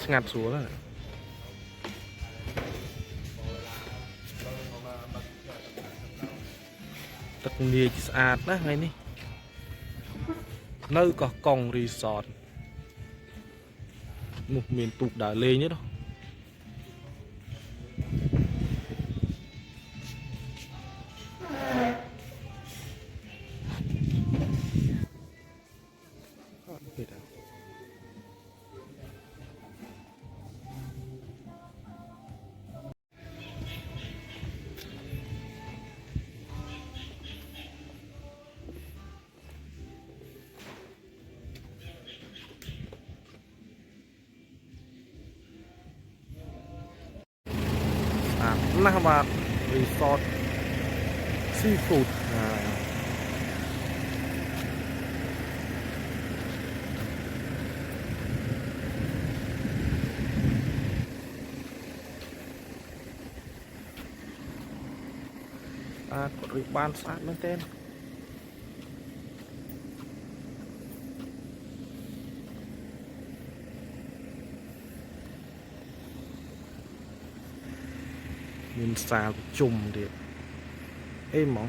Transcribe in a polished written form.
ngạt xuống rồi tất nhiên sạch đó ngay ní nơi có còng resort một miền tục đã lê nhất đâu nah bạc resort seafood có được ban sát lên tên mình xào chùm đi êm mỏng